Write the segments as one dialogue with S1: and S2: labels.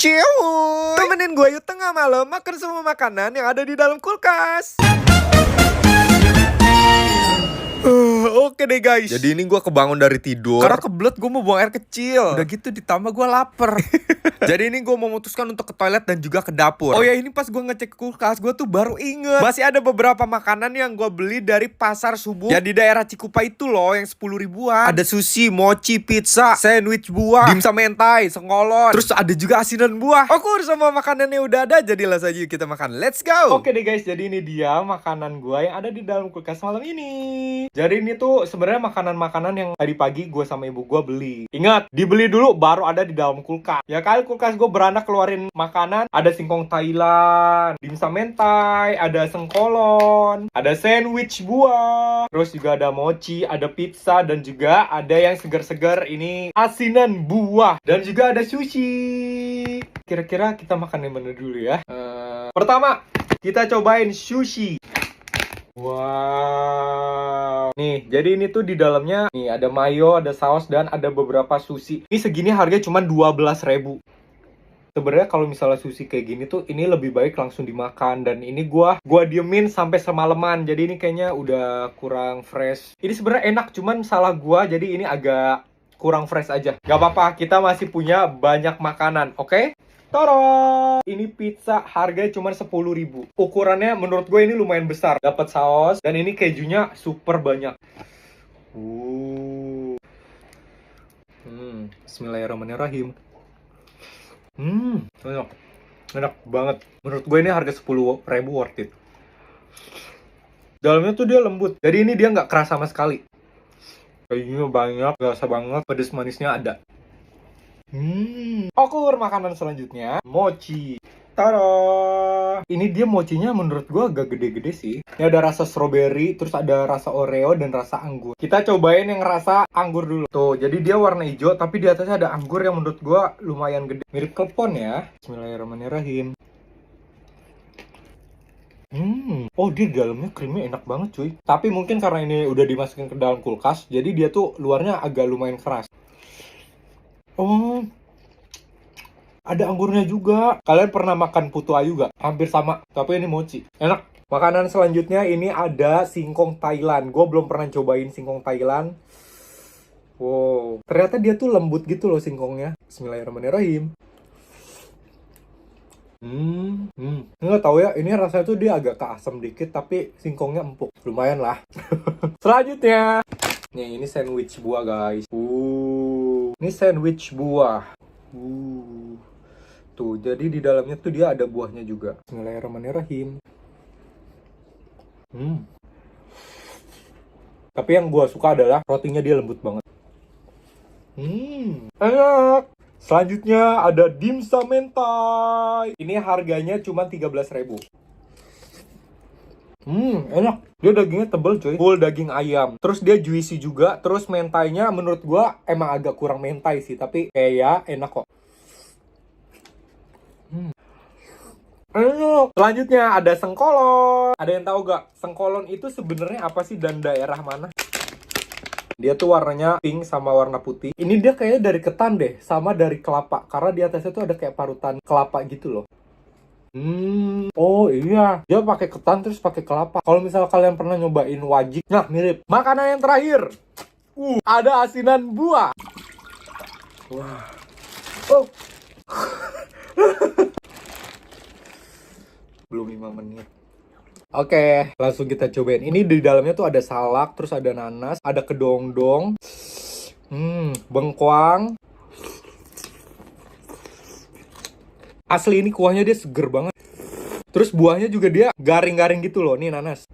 S1: Cium. Temenin gue yuk tengah malam makan semua makanan yang ada di dalam kulkas. Oke deh guys. Jadi ini gue kebangun dari tidur karena kebelet gue mau buang air kecil. Udah gitu ditambah gue lapar. Jadi ini gue memutuskan untuk ke toilet dan juga ke dapur. Oh ya, ini pas gue ngecek kulkas gue tuh baru inget masih ada beberapa makanan yang gue beli dari pasar subuh ya di daerah Cikupa itu loh, yang 10 ribuan. Ada sushi, mochi, pizza, sandwich buah, dimsum mentai, sengkolon. Terus ada juga asinan buah. Oke, semua makanannya udah ada, jadilah saja kita makan. Let's go. Oke deh guys, jadi ini dia makanan gue yang ada di dalam kulkas malam ini. Jadi ini tuh sebenarnya makanan-makanan yang tadi pagi gue sama ibu gue beli. Ingat, dibeli dulu baru ada di dalam kulkas. Ya kali kulkas gue beranak keluarin makanan. Ada singkong Thailand, dimsum mentai, ada sengkolon, ada sandwich buah, terus juga ada mochi, ada pizza, dan juga ada yang segar-segar ini asinan buah, dan juga ada sushi. Kira-kira kita makan yang mana dulu ya? Pertama, kita cobain sushi. Wow. Nih, jadi ini tuh di dalamnya nih ada mayo, ada saus, dan ada beberapa sushi. Ini segini harganya cuma 12.000. Sebenarnya kalau misalnya sushi kayak gini tuh ini lebih baik langsung dimakan, dan ini gua diemin sampai semalaman. Jadi ini kayaknya udah kurang fresh. Ini sebenarnya enak, cuman salah gua jadi ini agak kurang fresh aja. Gak apa-apa, kita masih punya banyak makanan, oke? Toro! Ini pizza harganya cuma 10.000. Ukurannya menurut gue ini lumayan besar. Dapat saus dan ini kejunya super banyak. Bismillahirrahmanirrahim. Enak. Enak banget. Menurut gue ini harga 10.000 worth it. Dalamnya tuh dia lembut. Jadi ini dia nggak keras sama sekali. Kejunya banyak, rasa banget, pedes manisnya ada. Oke, makanan selanjutnya mochi. Taro. Ini dia mochinya menurut gue agak gede-gede sih. Ini ada rasa strawberry, terus ada rasa oreo dan rasa anggur. Kita cobain yang rasa anggur dulu. Tuh, jadi dia warna hijau tapi di atasnya ada anggur yang menurut gue lumayan gede. Mirip klepon ya. Bismillahirrahmanirrahim. Oh, dia di dalamnya krimnya enak banget cuy. Tapi mungkin karena ini udah dimasukin ke dalam kulkas, jadi dia tuh luarnya agak lumayan keras. Oh, ada anggurnya juga. Kalian pernah makan putu ayu gak? Hampir sama, tapi ini mochi. Enak. Makanan selanjutnya ini ada singkong Thailand. Gue belum pernah cobain singkong Thailand. Wow, ternyata dia tuh lembut gitu loh singkongnya. Bismillahirrahmanirrahim. Nggak tahu ya, ini rasanya tuh dia agak keasam dikit, tapi singkongnya empuk. Lumayan lah. Selanjutnya, nih ini sandwich buah guys. Ini sandwich buah. Tuh, jadi di dalamnya tuh dia ada buahnya juga. Bismillahirrahmanirrahim. Tapi yang gua suka adalah rotinya, dia lembut banget. Enak. Selanjutnya ada dimsum mentai. Ini harganya cuma 13.000. Enak. Dia dagingnya tebel coy. Full daging ayam. Terus dia juicy juga. Terus mentainya menurut gua emang agak kurang mentai sih, tapi kayak ya enak kok. Enak. Selanjutnya ada sengkolon. Ada yang tahu gak sengkolon itu sebenarnya apa sih dan daerah mana? Dia tuh warnanya pink sama warna putih. Ini dia kayaknya dari ketan deh, sama dari kelapa. Karena di atasnya tuh ada kayak parutan kelapa gitu loh. Oh iya, dia pakai ketan terus pakai kelapa. Kalau misalnya kalian pernah nyobain wajik, nah mirip. Makanan yang terakhir, ada asinan buah. Wah. Oh. Belum 5 menit. Oke, langsung kita cobain. Ini di dalamnya tuh ada salak, terus ada nanas, ada kedongdong, bengkoang. Asli ini kuahnya dia seger banget. Terus buahnya juga dia garing-garing gitu loh. Nih nanas.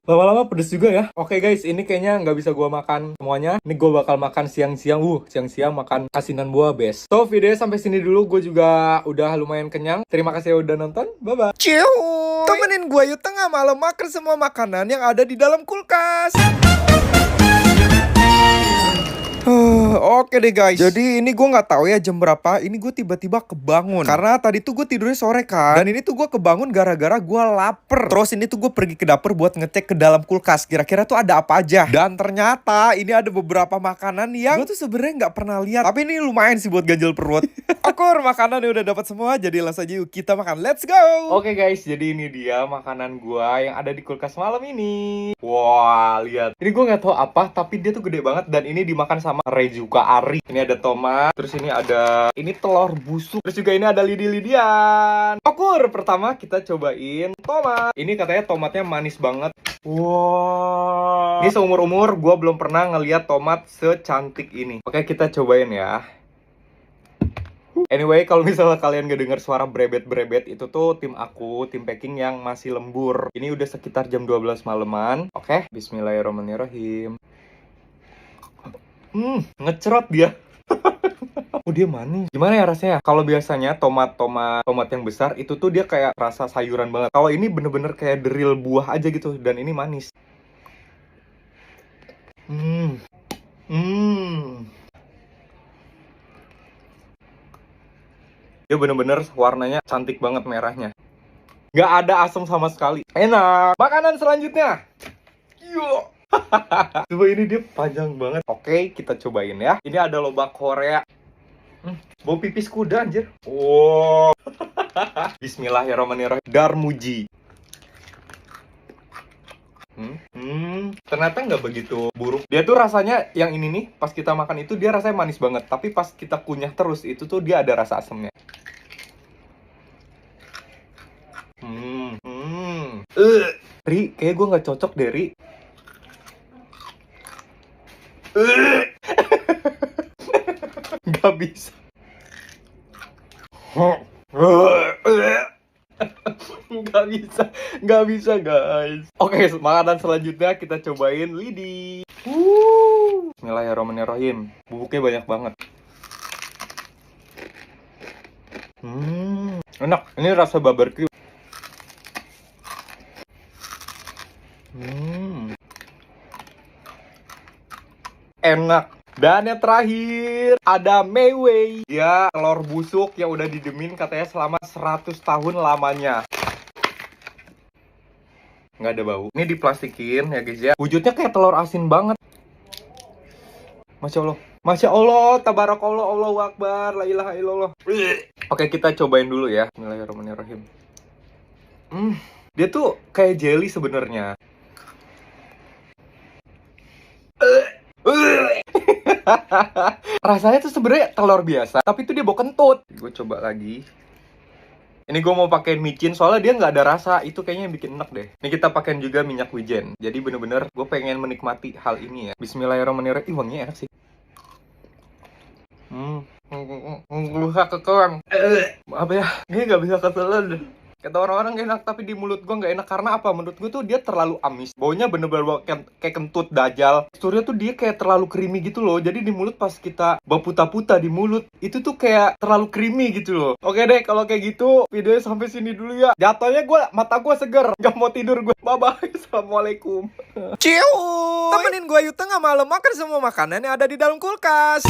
S1: Lama-lama pedes juga ya. Oke guys, ini kayaknya nggak bisa gua makan semuanya. Ini gua bakal makan siang-siang. Siang-siang makan asinan buah best. So, videonya sampai sini dulu. Gue juga udah lumayan kenyang. Terima kasih udah nonton. Bye-bye. Cium. Temenin gue yuk tengah malam makan semua makanan yang ada di dalam kulkas. Oke deh guys. Jadi ini gue nggak tahu ya jam berapa. Ini gue tiba-tiba kebangun. Karena tadi tuh gue tidurnya sore kan. Dan ini tuh gue kebangun gara-gara gue lapar. Terus ini tuh gue pergi ke dapur buat ngecek ke dalam kulkas. Kira-kira tuh ada apa aja. Dan ternyata ini ada beberapa makanan yang gue tuh sebenarnya nggak pernah lihat. Tapi ini lumayan sih buat ganjel perut. Akur makanan udah dapat semua. Jadi langsung aja yuk kita makan. Let's go. Oke guys, jadi ini dia makanan gue yang ada di kulkas malam ini. Wah, lihat. Ini gue nggak tahu apa, tapi dia tuh gede banget dan ini dimakan sama Rejuka Ari. Ini ada tomat, terus ini ada telur busuk, terus juga ini ada lidi-lidian. Okur, pertama kita cobain tomat. Ini katanya tomatnya manis banget. Wow. Ini seumur-umur gue belum pernah ngeliat tomat secantik ini. Oke, kita cobain ya. Anyway, kalau misalnya kalian gak dengar suara brebet-brebet, itu tuh tim aku, tim packing yang masih lembur. Ini udah sekitar jam 12 malaman. Oke, bismillahirrahmanirrahim. Ngecerot dia. Oh, dia manis. Gimana ya rasanya? Kalau biasanya tomat yang besar itu tuh dia kayak rasa sayuran banget. Kalau ini bener-bener kayak deril buah aja gitu, dan ini manis. Dia bener-bener warnanya cantik banget merahnya. Nggak ada asam sama sekali. Enak. Makanan selanjutnya. Yo. Coba ini dia panjang banget. Oke, kita cobain ya. Ini ada lobak Korea. Bau pipis kuda anjir. Wow. Bismillahirrahmanirrahim. Darmuji. Ternyata nggak begitu buruk. Dia tuh rasanya yang ini nih, pas kita makan itu dia rasanya manis banget. Tapi pas kita kunyah terus itu tuh dia ada rasa asamnya. Ri, kayak gue nggak cocok deh, Ri. Nggak bisa. Nggak bisa guys. Oke, makanan selanjutnya kita cobain lidi. Bismillahirrahmanirrahim. Bubuknya banyak banget. Enak. Ini rasa barbecue. Enak. Dan yang terakhir ada Meiwei. Ya, telur busuk yang udah didemin katanya selama 100 tahun lamanya. Nggak ada bau. Ini diplastikin ya guys ya. Wujudnya kayak telur asin banget. Masya Allah. Masya Allah, tabarakallah, Allahu Akbar, la ilaha illallah. Oke, kita cobain dulu ya. Bismillahirrahmanirrahim. Dia tuh kayak jelly sebenarnya. Rasanya tuh sebenarnya telur biasa, tapi itu dia bau kentut. Gue coba lagi. Ini gue mau pakein micin soalnya dia nggak ada rasa. Itu kayaknya yang bikin enak deh. Ini kita pakein juga minyak wijen. Jadi bener-bener gue pengen menikmati hal ini ya. Bismillahirrahmanirrahim. Ih, wanginya enak sih. Bisa kekelan. Apa ya? Ini nggak bisa ketelan. Kata orang-orang enak, tapi di mulut gue nggak enak. Karena apa? Menurut gue tuh dia terlalu amis. Baunya bener-bener kayak kentut dajal. Teksturnya tuh dia kayak terlalu creamy gitu loh. Jadi di mulut pas kita berputa-puta di mulut, itu tuh kayak terlalu creamy gitu loh. Oke deh, kalau kayak gitu, videonya sampai sini dulu ya. Jatuhnya mata gue seger. Gak mau tidur gue. Bye-bye. Assalamualaikum. Ciu. Temenin gue yuk tengah malam makan semua makanan yang ada di dalam kulkas.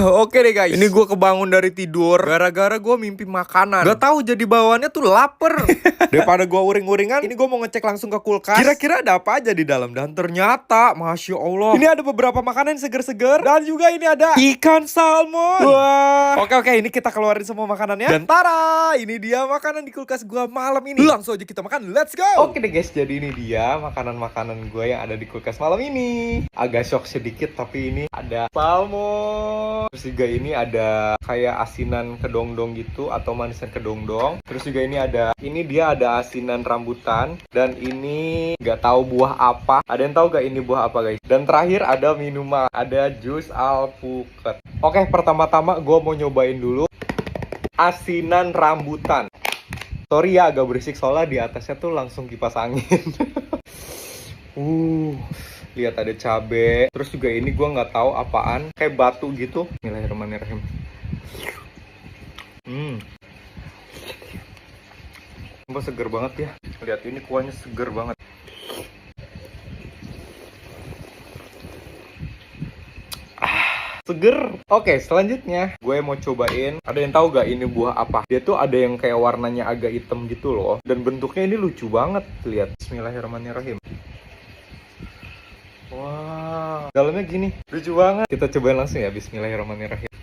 S1: Oke deh guys, ini gue kebangun dari tidur gara-gara gue mimpi makanan. Gak tahu jadi bawaannya tuh lapar. Daripada gue uring-uringan, ini gue mau ngecek langsung ke kulkas. Kira-kira ada apa aja di dalam? Dan ternyata, Masya Allah, ini ada beberapa makanan seger-seger. Dan juga ini ada ikan salmon. Wah. Oke, ini kita keluarin semua makanannya. Dan tara, ini dia makanan di kulkas gue malam ini. Langsung aja kita makan, let's go. Oke deh guys, jadi ini dia makanan-makanan gue yang ada di kulkas malam ini. Agak shock sedikit, tapi ini ada salmon. Terus juga ini ada kayak asinan kedongdong gitu atau manisan kedongdong. Terus juga ini dia ada asinan rambutan. Dan ini nggak tahu buah apa. Ada yang tahu gak ini buah apa guys? Dan terakhir ada minuman, ada jus alpukat. Oke, pertama-tama gue mau nyobain dulu asinan rambutan. Sorry ya agak berisik soalnya di atasnya tuh langsung kipas angin. Lihat ada cabe. Terus juga ini gue nggak tahu apaan, kayak batu gitu. Bismillahirrahmanirrahim. Sumpah seger banget ya. Lihat ini kuahnya seger banget. Seger. Oke, selanjutnya gue mau cobain. Ada yang tahu gak ini buah apa? Dia tuh ada yang kayak warnanya agak hitam gitu loh. Dan bentuknya ini lucu banget. Lihat. Bismillahirrahmanirrahim. Wah, dalamnya gini. Lucu banget. Kita cobain langsung ya. Bismillahirrahmanirrahim.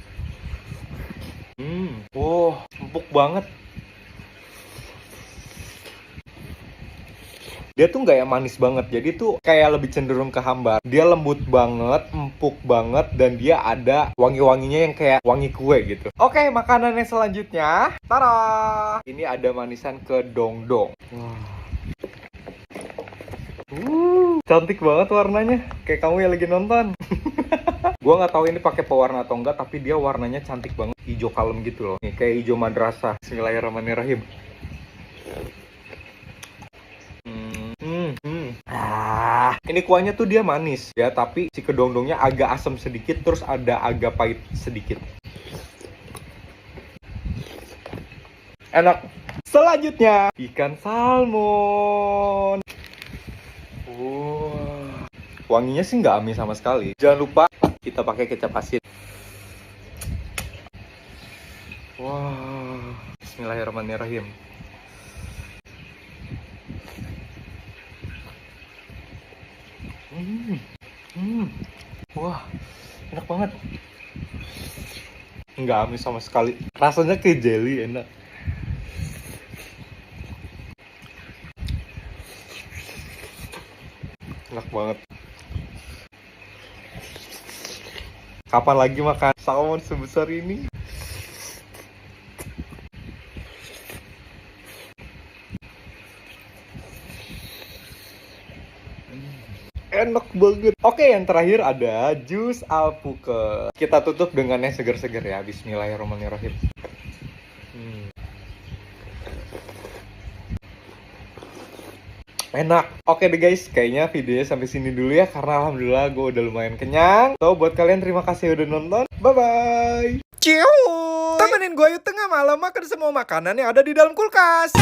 S1: Wow, empuk banget. Dia tuh nggak yang manis banget, jadi tuh kayak lebih cenderung ke hambar. Dia lembut banget, empuk banget, dan dia ada wangi-wanginya yang kayak wangi kue gitu. Oke, makanan yang selanjutnya. Tara! Ini ada manisan kedongdong. Cantik banget warnanya, kayak kamu yang lagi nonton. Gua nggak tahu ini pakai pewarna atau enggak, tapi dia warnanya cantik banget, hijau kalem gitu loh. Nih, kayak hijau madrasah. Bismillahirrahmanirrahim. Ini kuahnya tuh dia manis ya, tapi si kedongdongnya agak asam sedikit, terus ada agak pahit sedikit. Enak. Selanjutnya ikan salmon. Wanginya sih nggak amis sama sekali. Jangan lupa kita pakai kecap asin. Wah, bismillahirrahmanirrahim. Wah, enak banget. Nggak amis sama sekali. Rasanya kayak jelly, enak. Enak banget. Kapan lagi makan salmon sebesar ini? Enak banget. Oke, yang terakhir ada jus alpukat. Kita tutup dengan yang seger-seger ya. Bismillahirrahmanirrahim. Enak. Oke deh guys, kayaknya videonya sampai sini dulu ya, karena alhamdulillah gue udah lumayan kenyang. So, buat kalian terima kasih udah nonton. Bye-bye. Ciao. Temenin gue yuk tengah malam makan semua makanan yang ada di dalam kulkas.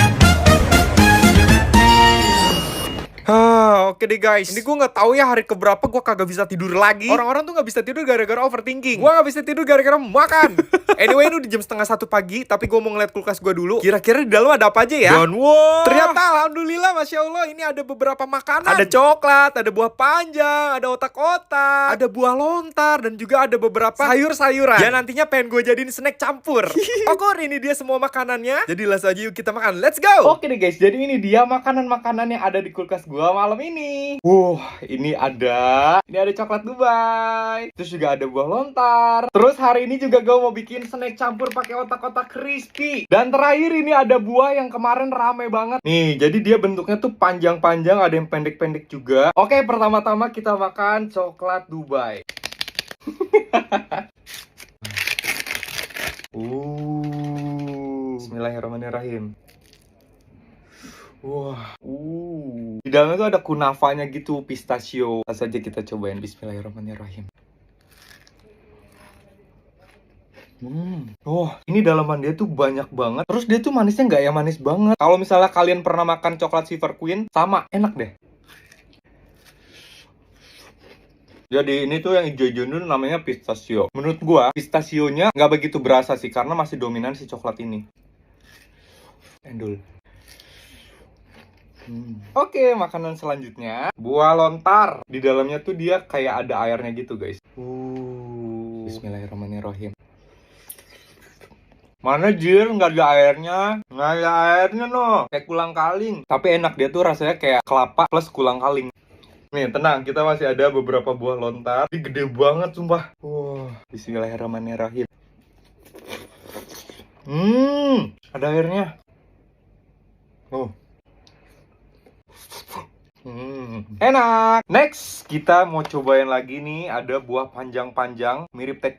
S1: Oke deh guys, ini gue nggak tahu ya hari keberapa gue kagak bisa tidur lagi. Orang-orang tuh nggak bisa tidur gara-gara overthinking. Gue nggak bisa tidur gara-gara makan. Anyway, ini udah jam 1:30 pagi, tapi gue mau ngeliat kulkas gue dulu. Kira-kira di dalam ada apa aja ya? Dan wow, ternyata alhamdulillah, masya Allah, ini ada beberapa makanan. Ada coklat, ada buah panjang, ada otak-otak, ada buah lontar, dan juga ada beberapa sayur-sayuran. Ya nantinya pengen gue jadiin snack campur. Oke, ini dia semua makanannya. Jadi langsung aja yuk kita makan. Let's go. Oke deh guys, jadi ini dia makanan-makanan yang ada di kulkas gue malam ini. Ini ada coklat Dubai. Terus juga ada buah lontar. Terus hari ini juga gue mau bikin snack campur pakai otak-otak crispy. Dan terakhir ini ada buah yang kemarin rame banget. Nih, jadi dia bentuknya tuh panjang-panjang, ada yang pendek-pendek juga. Oke, pertama-tama kita makan coklat Dubai. Bismillahirrahmanirrahim. Wah, di dalamnya tuh ada kunafanya gitu, pistachio. Langsung aja kita cobain. Bismillahirrahmanirrahim. Ini dalaman dia tuh banyak banget. Terus dia tuh manisnya nggak yang manis banget. Kalau misalnya kalian pernah makan coklat Silver Queen, sama, enak deh. Jadi ini tuh yang hijau-hijau itu namanya pistachio. Menurut gua, pistachionya nggak begitu berasa sih, karena masih dominan si coklat ini. Endul. Oke, makanan selanjutnya buah lontar. Di dalamnya tuh dia kayak ada airnya gitu guys. Bismillahirrahmanirrahim. Mana jir, nggak ada airnya. Nggak ada airnya no. Kayak kulang kaling. Tapi enak, dia tuh rasanya kayak kelapa plus kulang kaling. Nih, tenang, kita masih ada beberapa buah lontar. Ini gede banget sumpah. Bismillahirrahmanirrahim. Ada airnya. Enak. Next, kita mau cobain lagi nih. Ada buah panjang-panjang mirip tek.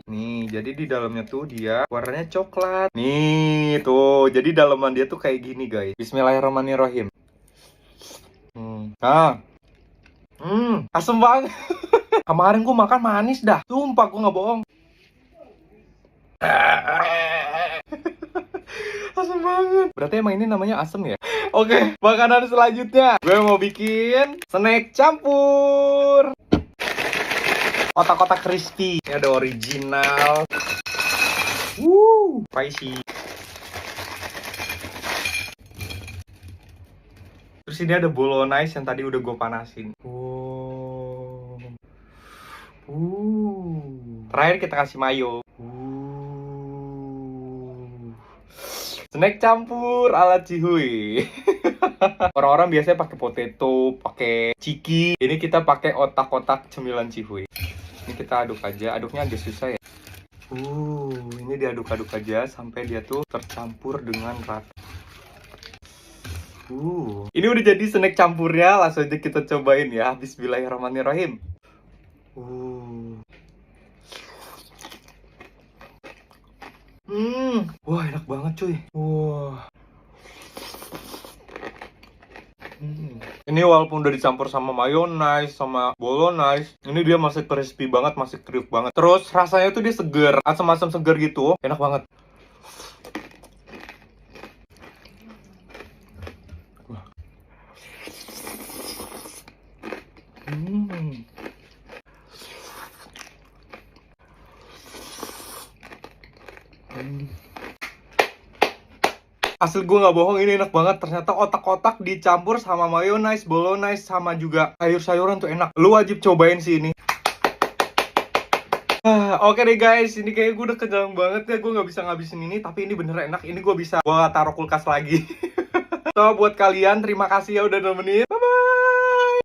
S1: Nih, jadi di dalamnya tuh dia warnanya coklat. Nih, tuh. Jadi dalaman dia tuh kayak gini, guys. Bismillahirrahmanirrahim. Asem banget. Kemarin gue makan manis dah. Sumpah, gue nggak bohong. Asem banget. Berarti emang ini namanya asem ya? Oke, makanan selanjutnya gue mau bikin snack campur. Otak-otak crispy. Ini ada original. Spicy. Terus ini ada bolognese yang tadi udah gue panasin. Terakhir kita kasih mayo. Snack campur ala Cihuy. Orang-orang biasanya pakai potato, pakai ciki. Ini kita pakai otak-otak cemilan Cihuy. Ini kita aduk aja. Aduknya agak susah ya. Ini diaduk-aduk aja sampai dia tuh tercampur dengan rata. Ini udah jadi snack campurnya. Langsung aja kita cobain ya. Bismillahirrahmanirrahim. Wah, enak banget cuy. Ini walaupun udah dicampur sama mayonnaise, sama bolognese, ini dia masih crispy banget, masih kriuk banget. Terus rasanya tuh dia seger, asam-asam seger gitu. Enak banget. Asli gue gak bohong, ini enak banget. Ternyata otak-otak dicampur sama mayonnaise, bolognese, sama juga sayur-sayuran tuh enak. Lu wajib cobain sih ini. Oke deh guys, ini kayak gue udah kenyang banget ya. Gue gak bisa ngabisin ini, tapi ini bener enak. Ini gue bisa taruh kulkas lagi. So buat kalian, terima kasih ya udah nemenin.